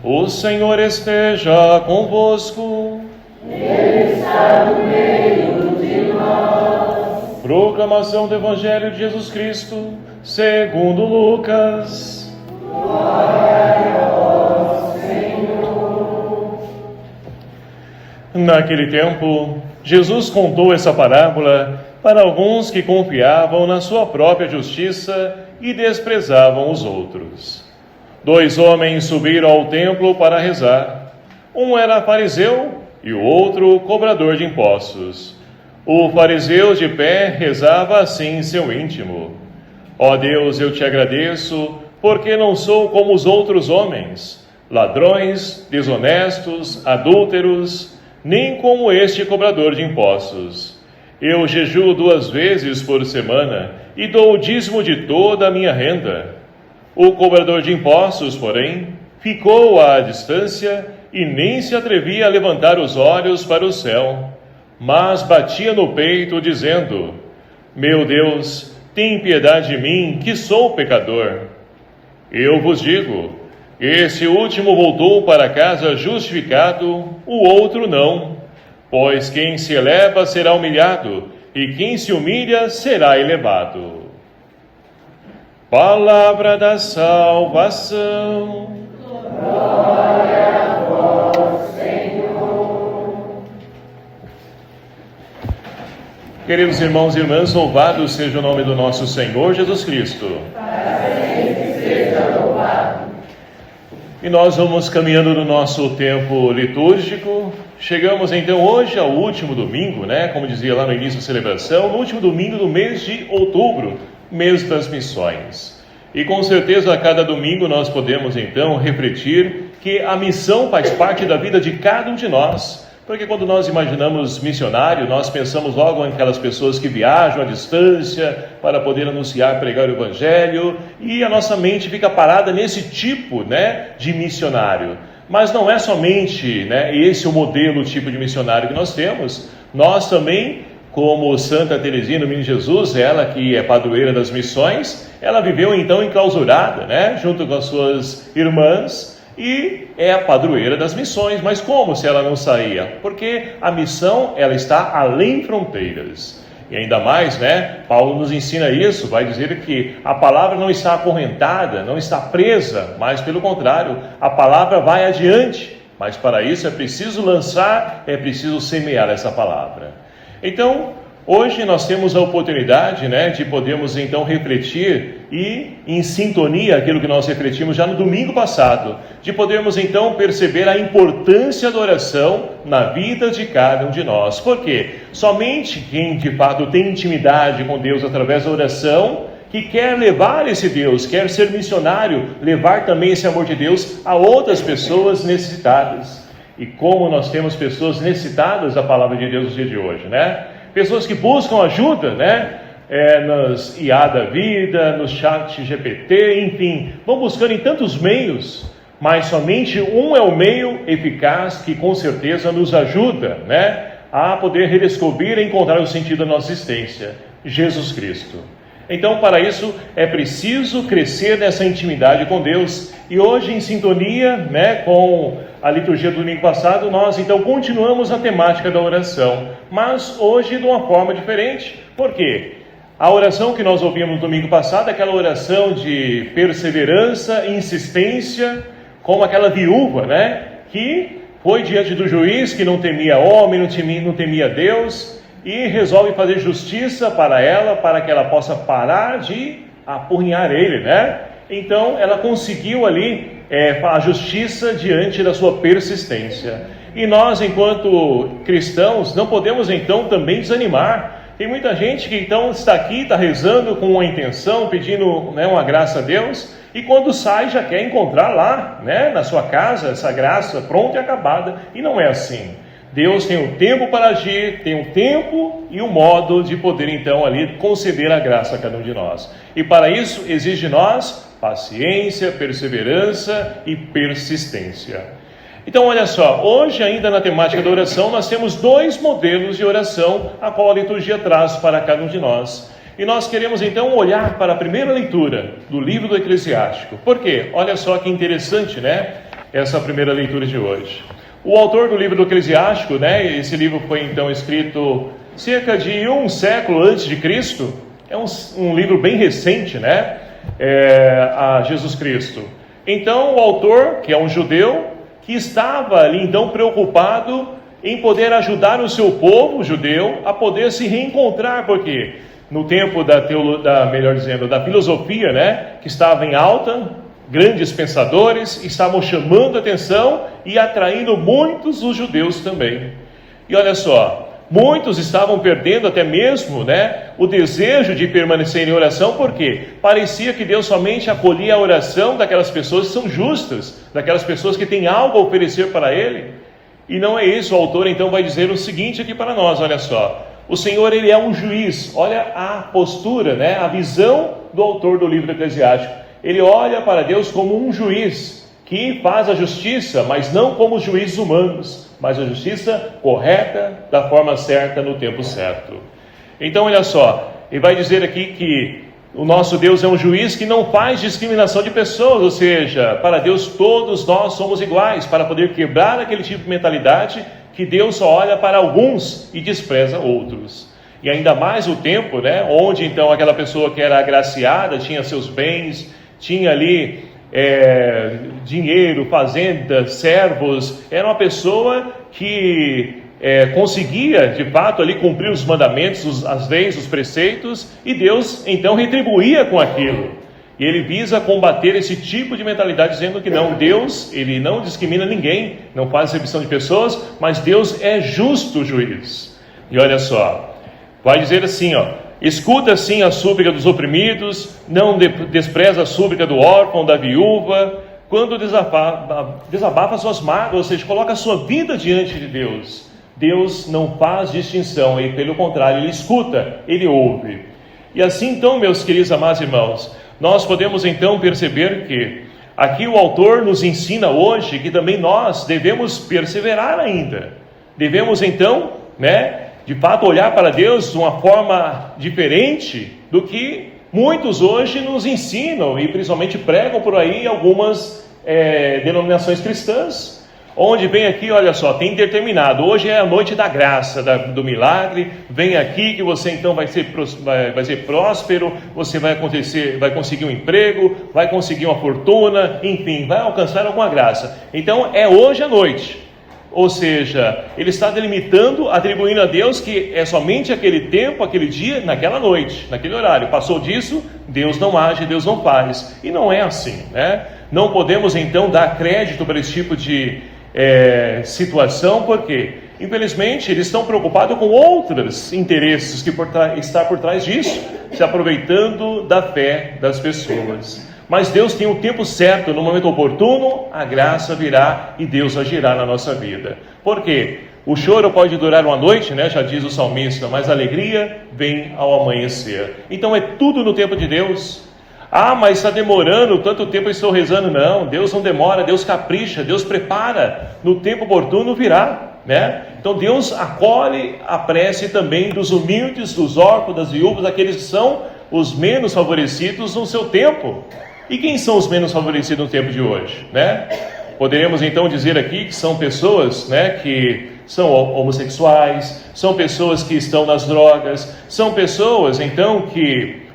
O Senhor esteja convosco. Ele está no meio de nós. Proclamação do Evangelho de Jesus Cristo, segundo Lucas. Glória a vós, Senhor. Naquele tempo, Jesus contou essa parábola para alguns que confiavam na sua própria justiça e desprezavam os outros. 2 homens subiram ao templo para rezar. Um era fariseu e o outro cobrador de impostos. O fariseu de pé rezava assim em seu íntimo: Ó Deus, eu te agradeço, porque não sou como os outros homens, ladrões, desonestos, adúlteros, nem como este cobrador de impostos. Eu jejuo 2 vezes por semana e dou o dízimo de toda a minha renda. O cobrador de impostos, porém, ficou à distância e nem se atrevia a levantar os olhos para o céu, mas batia no peito, dizendo: Meu Deus, tem piedade de mim, que sou pecador. Eu vos digo, esse último voltou para casa justificado, o outro não. Pois quem se eleva será humilhado, e quem se humilha será elevado. Palavra da salvação. Glória a vós, Senhor. Queridos irmãos e irmãs, louvado seja o nome do nosso Senhor Jesus Cristo. Para sempre seja louvado. E nós vamos caminhando no nosso tempo litúrgico. Chegamos então hoje ao último domingo, como dizia lá no início da celebração, no último domingo do mês de outubro, mês das missões. E com certeza a cada domingo nós podemos então refletir que a missão faz parte da vida de cada um de nós. Porque quando nós imaginamos missionário, nós pensamos logo em aquelas pessoas que viajam à distância para poder anunciar, pregar o Evangelho, e a nossa mente fica parada nesse tipo de missionário. Mas não é somente esse o modelo, o tipo de missionário que nós temos. Nós também, como Santa Teresinha do Menino Jesus, ela que é padroeira das missões, ela viveu então enclausurada, junto com as suas irmãs, e é a padroeira das missões. Mas como se ela não saía? Porque a missão, ela está além fronteiras. E ainda mais, Paulo nos ensina isso, vai dizer que a palavra não está acorrentada, não está presa, mas pelo contrário, a palavra vai adiante. Mas para isso é preciso lançar, é preciso semear essa palavra. Então, hoje nós temos a oportunidade, de podermos então refletir e em sintonia aquilo que nós refletimos já no domingo passado, de podermos então perceber a importância da oração na vida de cada um de nós. Por quê? Somente quem de fato tem intimidade com Deus através da oração, que quer levar esse Deus, quer ser missionário, levar também esse amor de Deus a outras pessoas necessitadas. E como nós temos pessoas necessitadas da palavra de Deus no dia de hoje, Pessoas que buscam ajuda, nos IA da vida, no chat GPT, enfim, vão buscando em tantos meios, mas somente um é o meio eficaz que com certeza nos ajuda, a poder redescobrir e encontrar o sentido da nossa existência: Jesus Cristo. Então, para isso, é preciso crescer nessa intimidade com Deus. E hoje, em sintonia, com a liturgia do domingo passado, nós então continuamos a temática da oração, mas hoje de uma forma diferente. Por quê? A oração que nós ouvimos no domingo passado é aquela oração de perseverança e insistência, como aquela viúva, que foi diante do juiz, que não temia homem, não temia Deus, e resolve fazer justiça para ela, para que ela possa parar de apurrinhar ele, Então ela conseguiu ali a justiça diante da sua persistência. E nós, enquanto cristãos, não podemos então também desanimar. Tem muita gente que então está aqui, está rezando com uma intenção, pedindo uma graça a Deus, e quando sai já quer encontrar lá, na sua casa, essa graça pronta e acabada. E não é assim. Deus tem o tempo para agir, tem o tempo e o modo de poder então ali conceder a graça a cada um de nós. E para isso exige de nós paciência, perseverança e persistência. Então olha só, hoje ainda na temática da oração nós temos 2 modelos de oração a qual a liturgia traz para cada um de nós. E nós queremos então olhar para a primeira leitura do livro do Eclesiástico. Por quê? Olha só que interessante, essa primeira leitura de hoje. O autor do livro do Eclesiástico, né, esse livro foi então escrito cerca de um século antes de Cristo, é um livro bem recente, né, a Jesus Cristo. Então o autor, que é um judeu, que estava ali então preocupado em poder ajudar o seu povo judeu a poder se reencontrar, porque no tempo da filosofia, né, que estava em alta, grandes pensadores estavam chamando a atenção e atraindo muitos os judeus também. E olha só, muitos estavam perdendo até mesmo, né, o desejo de permanecer em oração, porque parecia que Deus somente acolhia a oração daquelas pessoas que são justas, daquelas pessoas que têm algo a oferecer para Ele. E não é isso. O autor então vai dizer o seguinte aqui para nós, olha só. O Senhor, Ele é um juiz. Olha a postura, né, a visão do autor do livro Eclesiástico. Ele olha para Deus como um juiz que faz a justiça, mas não como os juízes humanos, mas a justiça correta, da forma certa, no tempo certo. Então olha só, ele vai dizer aqui que o nosso Deus é um juiz que não faz discriminação de pessoas, ou seja, para Deus todos nós somos iguais, para poder quebrar aquele tipo de mentalidade que Deus só olha para alguns e despreza outros. E ainda mais o tempo, né, onde então aquela pessoa que era agraciada tinha seus bens, tinha ali dinheiro, fazendas, servos, era uma pessoa que conseguia de fato ali cumprir os mandamentos, as leis, os preceitos, e Deus então retribuía com aquilo. E ele visa combater esse tipo de mentalidade, dizendo que não, Deus, Ele não discrimina ninguém, não faz acepção de pessoas, mas Deus é justo juiz. E olha só, vai dizer assim, ó: escuta sim a súplica dos oprimidos, não despreza a súplica do órfão, da viúva, quando desabafa suas mágoas, ou seja, coloca a sua vida diante de Deus. Deus não faz distinção, e pelo contrário, Ele escuta, Ele ouve. E assim então, meus queridos amados irmãos, nós podemos então perceber que aqui o autor nos ensina hoje que também nós devemos perseverar ainda. Devemos então, né, de fato olhar para Deus de uma forma diferente do que muitos hoje nos ensinam e principalmente pregam por aí algumas denominações cristãs. Onde vem aqui, olha só, tem determinado, hoje é a noite da graça, do milagre, vem aqui que você então vai ser próspero, você vai conseguir um emprego, vai conseguir uma fortuna, enfim, vai alcançar alguma graça. Então é hoje à noite. Ou seja, ele está delimitando, atribuindo a Deus que é somente aquele tempo, aquele dia, naquela noite, naquele horário. Passou disso, Deus não age, Deus não faz. E não é assim, né? Não podemos então dar crédito para esse tipo de situação, porque infelizmente eles estão preocupados com outros interesses que está por trás disso, se aproveitando da fé das pessoas. Mas Deus tem o tempo certo, no momento oportuno, a graça virá e Deus agirá na nossa vida. Por quê? O choro pode durar uma noite, né? Já diz o salmista, mas a alegria vem ao amanhecer. Então é tudo no tempo de Deus. Ah, mas está demorando, tanto tempo eu estou rezando. Não, Deus não demora, Deus capricha, Deus prepara, no tempo oportuno virá, né? Então Deus acolhe a prece também dos humildes, dos órfãos, das viúvas, aqueles que são os menos favorecidos no seu tempo. E quem são os menos favorecidos no tempo de hoje, né? Poderemos então dizer aqui que são pessoas, né, que são homossexuais, são pessoas que estão nas drogas, são pessoas então que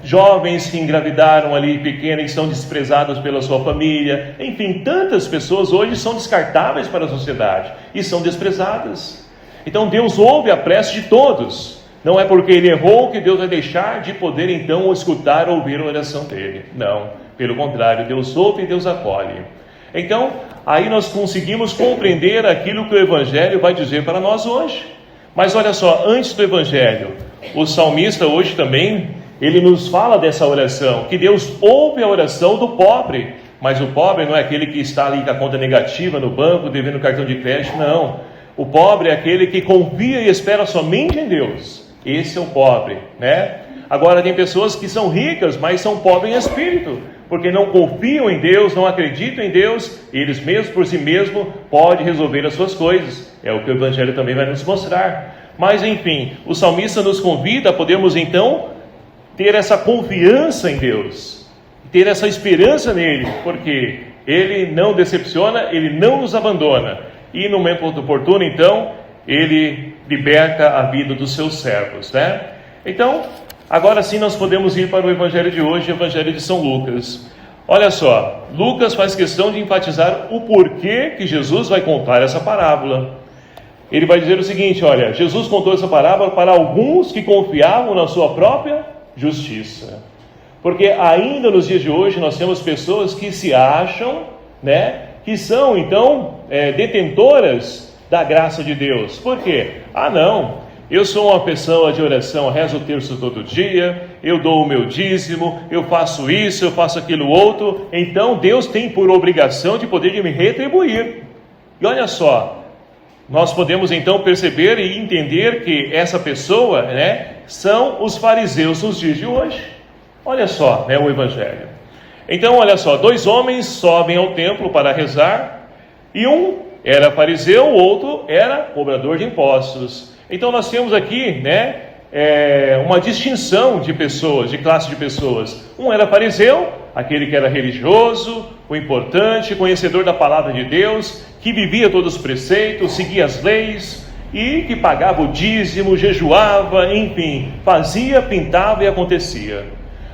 jovens que engravidaram ali pequenas e estão desprezadas pela sua família. Enfim, tantas pessoas hoje são descartáveis para a sociedade e são desprezadas. Então Deus ouve a prece de todos. Não é porque ele errou que Deus vai deixar de poder então escutar ou ouvir a oração dele. Não, pelo contrário, Deus ouve e Deus acolhe. Então, aí nós conseguimos compreender aquilo que o Evangelho vai dizer para nós hoje. Mas olha só, antes do Evangelho, o salmista hoje também, ele nos fala dessa oração, que Deus ouve a oração do pobre. Mas o pobre não é aquele que está ali com a conta negativa no banco, devendo cartão de crédito, não. O pobre é aquele que confia e espera somente em Deus. Esse é o pobre, né? Agora tem pessoas que são ricas, mas são pobres em espírito, porque não confiam em Deus, não acreditam em Deus, e eles mesmos por si mesmos podem resolver as suas coisas. É o que o Evangelho também vai nos mostrar. Mas enfim, o salmista nos convida a podermos então ter essa confiança em Deus, ter essa esperança nele, porque Ele não decepciona, Ele não nos abandona. E no momento oportuno, então, Ele liberta a vida dos seus servos, né? Então, agora sim nós podemos ir para o Evangelho de hoje, o Evangelho de São Lucas. Olha só, Lucas faz questão de enfatizar o porquê que Jesus vai contar essa parábola. Ele vai dizer o seguinte, olha, Jesus contou essa parábola para alguns que confiavam na sua própria justiça. Porque ainda nos dias de hoje nós temos pessoas que se acham, né, que são então detentoras da graça de Deus. Por quê? Não, eu sou uma pessoa de oração, rezo o terço todo dia, eu dou o meu dízimo, eu faço isso, eu faço aquilo outro, então Deus tem por obrigação de poder me retribuir. E olha só, nós podemos então perceber e entender que essa pessoa, né, são os fariseus nos dias de hoje. Olha só, né, o Evangelho. Então, olha só, 2 homens sobem ao templo para rezar, e um era fariseu, o outro era cobrador de impostos. Então nós temos aqui, né, uma distinção de pessoas, de classe de pessoas. Um era fariseu, aquele que era religioso, o importante, conhecedor da palavra de Deus, que vivia todos os preceitos, seguia as leis e que pagava o dízimo, jejuava, enfim, fazia, pintava e acontecia.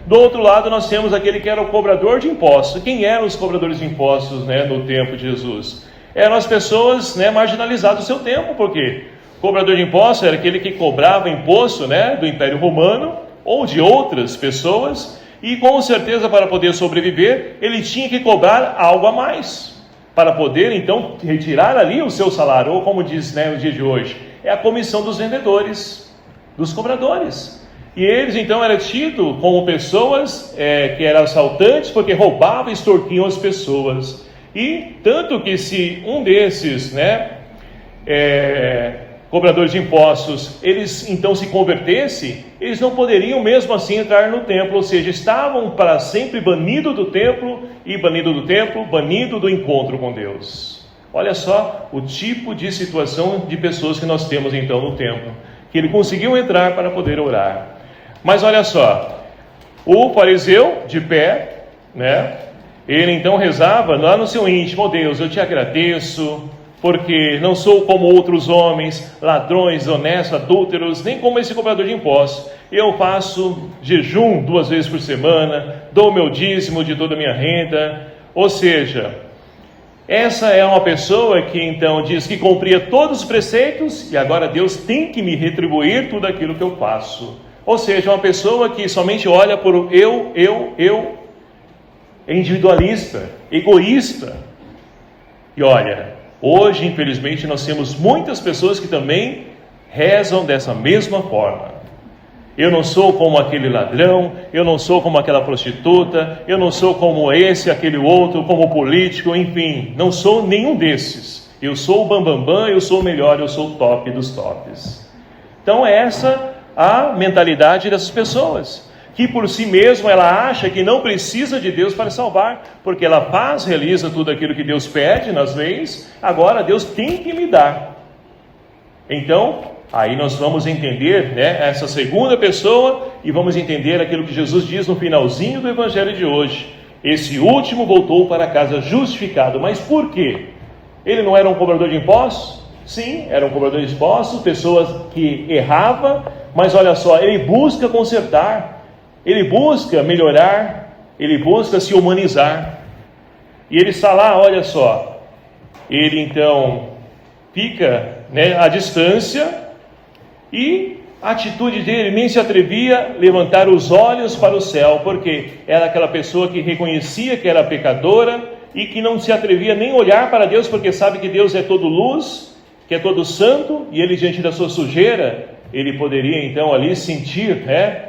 Do outro lado nós temos aquele que era o cobrador de impostos. Quem eram os cobradores de impostos, né, no tempo de Jesus? Eram as pessoas, né, marginalizadas do seu tempo, porque cobrador de impostos era aquele que cobrava imposto, né, do Império Romano ou de outras pessoas, e com certeza para poder sobreviver ele tinha que cobrar algo a mais, para poder então retirar ali o seu salário, ou como diz, né, no dia de hoje, é a comissão dos vendedores, dos cobradores. E eles então eram tidos como pessoas que eram assaltantes, porque roubavam e extorquiam as pessoas. E tanto que se um desses, né, cobradores de impostos, eles então se convertessem, eles não poderiam mesmo assim entrar no templo, ou seja, estavam para sempre banidos do templo, e banido do templo, banido do encontro com Deus. Olha só o tipo de situação de pessoas que nós temos então no templo, que ele conseguiu entrar para poder orar. Mas olha só, o fariseu de pé, né, ele então rezava lá no seu íntimo: Deus, eu te agradeço, porque não sou como outros homens, ladrões, honestos, adúlteros, nem como esse cobrador de impostos. Eu faço jejum 2 vezes por semana, dou meu dízimo de toda a minha renda. Ou seja, essa é uma pessoa que então diz que cumpria todos os preceitos, e agora Deus tem que me retribuir tudo aquilo que eu faço. Ou seja, uma pessoa que somente olha por eu, é individualista, egoísta. E olha, hoje, infelizmente, nós temos muitas pessoas que também rezam dessa mesma forma. Eu não sou como aquele ladrão, eu não sou como aquela prostituta, eu não sou como esse, aquele outro, como político, enfim, não sou nenhum desses. Eu sou o bambambam, eu sou o melhor, eu sou o top dos tops. Então essa a mentalidade dessas pessoas, que por si mesmo ela acha que não precisa de Deus para salvar, porque ela realiza tudo aquilo que Deus pede nas leis, agora Deus tem que me dar. Então, aí nós vamos entender, né, essa segunda pessoa, e vamos entender aquilo que Jesus diz no finalzinho do Evangelho de hoje: esse último voltou para casa justificado. Mas por quê? Ele não era um cobrador de impostos? Sim, era um cobrador de impostos, pessoas que erravam, mas olha só, ele busca consertar, ele busca melhorar, ele busca se humanizar. E ele está lá, olha só, ele então fica, né, à distância, e a atitude dele nem se atrevia a levantar os olhos para o céu, porque era aquela pessoa que reconhecia que era pecadora e que não se atrevia nem a olhar para Deus, porque sabe que Deus é todo luz, que é todo santo, e ele, diante da sua sujeira, ele poderia então ali sentir, né,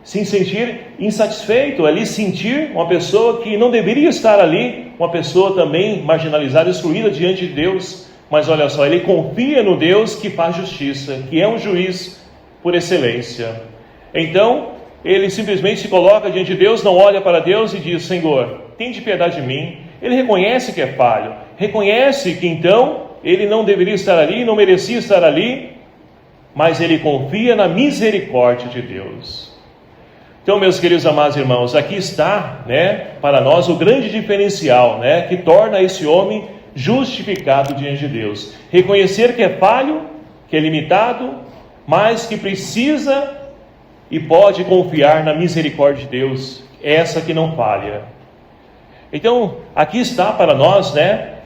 se sentir insatisfeito, ali sentir uma pessoa que não deveria estar ali, uma pessoa também marginalizada, excluída diante de Deus. Mas olha só, ele confia no Deus que faz justiça, que é um juiz por excelência. Então, ele simplesmente se coloca diante de Deus, não olha para Deus e diz: Senhor, tende piedade de mim. Ele reconhece que é falho, reconhece que então ele não deveria estar ali, não merecia estar ali, mas ele confia na misericórdia de Deus. Então, meus queridos amados irmãos, aqui está, para nós o grande diferencial, que torna esse homem justificado diante de Deus. Reconhecer que é falho, que é limitado, mas que precisa e pode confiar na misericórdia de Deus, essa que não falha. Então, aqui está para nós,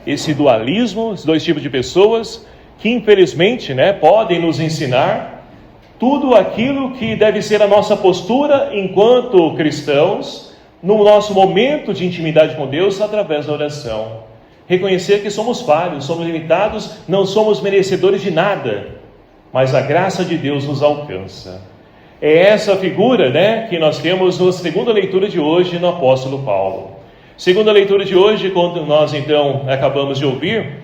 esse dualismo, os dois tipos de pessoas, que infelizmente, podem nos ensinar tudo aquilo que deve ser a nossa postura enquanto cristãos, no nosso momento de intimidade com Deus, através da oração. Reconhecer que somos falhos, somos limitados, não somos merecedores de nada, mas a graça de Deus nos alcança. É essa figura, que nós temos na segunda leitura de hoje no apóstolo Paulo. Segunda leitura de hoje, quando nós então acabamos de ouvir,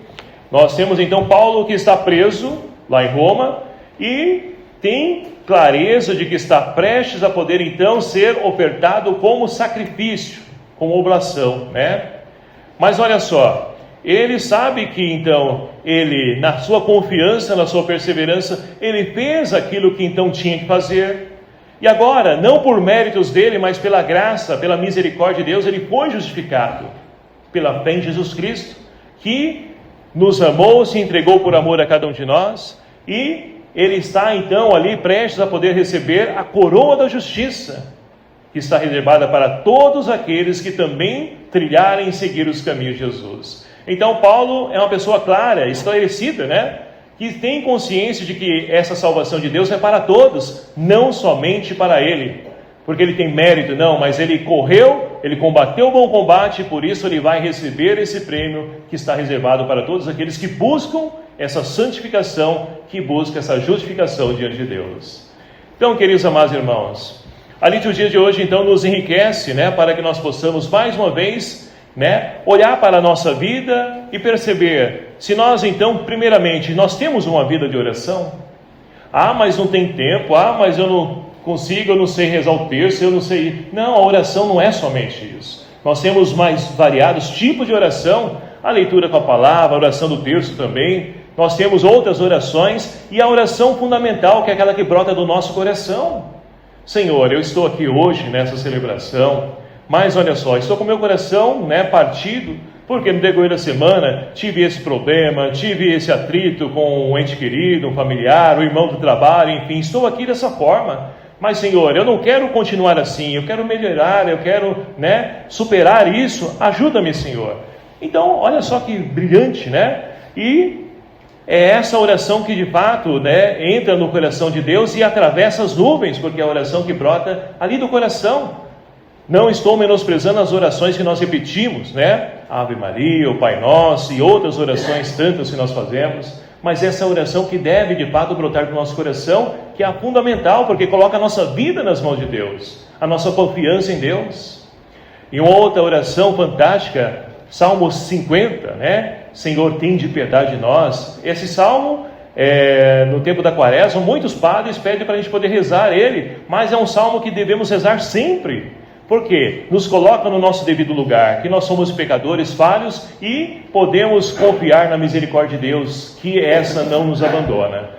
nós temos então Paulo que está preso lá em Roma e tem clareza de que está prestes a poder então ser ofertado como sacrifício, como oblação, Mas olha só, ele sabe que então, ele na sua confiança, na sua perseverança, ele fez aquilo que então tinha que fazer. E agora, não por méritos dele, mas pela graça, pela misericórdia de Deus, ele foi justificado pela fé em Jesus Cristo, que nos amou, se entregou por amor a cada um de nós, e ele está então ali prestes a poder receber a coroa da justiça, que está reservada para todos aqueles que também trilharem e seguir os caminhos de Jesus. Então Paulo é uma pessoa clara, esclarecida, que tem consciência de que essa salvação de Deus é para todos, não somente para ele, porque ele tem mérito, não, mas ele correu, ele combateu o bom combate, e por isso ele vai receber esse prêmio que está reservado para todos aqueles que buscam essa santificação, que buscam essa justificação diante de Deus. Então, queridos amados irmãos, a liturgia de hoje então nos enriquece, para que nós possamos mais uma vez, olhar para a nossa vida e perceber se nós então, primeiramente, nós temos uma vida de oração. Mas não tem tempo, mas eu não consigo, eu não sei rezar o terço, eu não sei. Não, a oração não é somente isso. Nós temos mais variados tipos de oração, a leitura com a palavra, a oração do terço também. Nós temos outras orações e a oração fundamental, que é aquela que brota do nosso coração. Senhor, eu estou aqui hoje nessa celebração, mas olha só, estou com meu coração partido, porque no decorrer da semana tive esse problema, tive esse atrito com um ente querido, um familiar, um irmão do trabalho, enfim, estou aqui dessa forma. Mas Senhor, eu não quero continuar assim, eu quero melhorar, eu quero superar isso, ajuda-me, Senhor. Então, olha só que brilhante, E é essa oração que de fato entra no coração de Deus e atravessa as nuvens, porque é a oração que brota ali do coração. Não estou menosprezando as orações que nós repetimos, Ave Maria, o Pai Nosso e outras orações tantas que nós fazemos, mas essa oração que deve de fato brotar do nosso coração, que é a fundamental, porque coloca a nossa vida nas mãos de Deus, a nossa confiança em Deus. E uma outra oração fantástica, Salmo 50, Senhor, tende piedade de nós. Esse salmo, no tempo da quaresma, muitos padres pedem para a gente poder rezar ele, mas é um salmo que devemos rezar sempre, porque nos coloca no nosso devido lugar, que nós somos pecadores falhos e podemos confiar na misericórdia de Deus, que essa não nos abandona.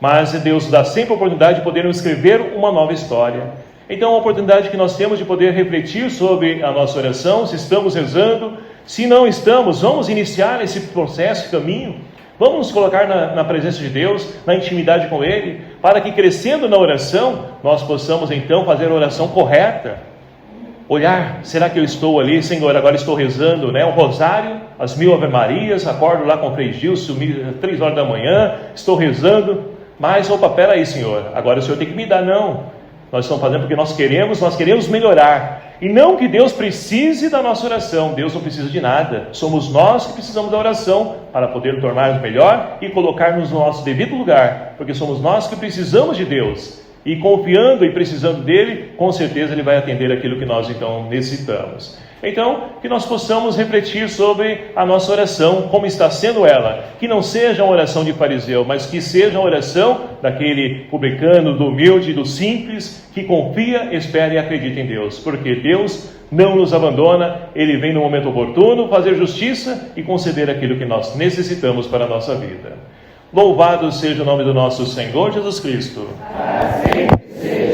Mas Deus dá sempre a oportunidade de podermos escrever uma nova história. Então, é uma oportunidade que nós temos de poder refletir sobre a nossa oração, se estamos rezando. Se não estamos, vamos iniciar esse processo, esse caminho. Vamos nos colocar na presença de Deus, na intimidade com Ele, para que crescendo na oração, nós possamos então fazer a oração correta. Olhar, será que eu estou ali, Senhor, agora estou rezando, um rosário, as 1000 Ave Marias, acordo lá com o Frei Gilson, 3 horas da manhã, estou rezando, mas, peraí, Senhor, agora o Senhor tem que me dar, não. Nós estamos fazendo porque nós queremos melhorar. E não que Deus precise da nossa oração, Deus não precisa de nada. Somos nós que precisamos da oração para poder tornar-nos melhor e colocar-nos no nosso devido lugar, porque somos nós que precisamos de Deus. E confiando e precisando dele, com certeza ele vai atender aquilo que nós então necessitamos. Então, que nós possamos refletir sobre a nossa oração, como está sendo ela. Que não seja uma oração de fariseu, mas que seja uma oração daquele publicano, do humilde, do simples, que confia, espera e acredita em Deus. Porque Deus não nos abandona, Ele vem no momento oportuno fazer justiça e conceder aquilo que nós necessitamos para a nossa vida. Louvado seja o nome do nosso Senhor Jesus Cristo. Assim seja.